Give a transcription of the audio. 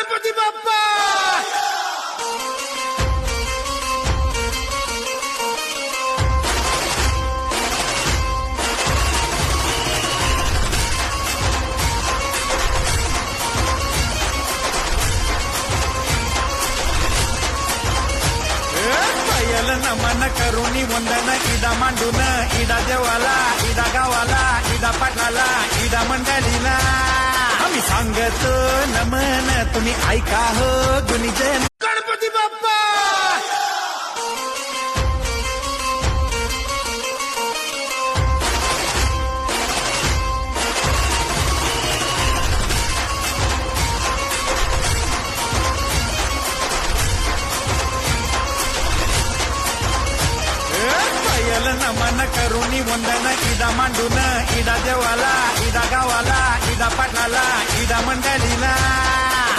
गणपती बाप्पा नमन करुणी वंदन इदा मांडून इदा देवाला इदा गावाला इदा पाटलाला इदा मंडळीला आम्ही सांगतो नमन तुम्ही ऐका हो गुणीजन गणपती बाप्पा नमन करुणी वंदन इदा मांडून इदा देवाला इदा गावाला इदा पाटलाला इदा मंडळीला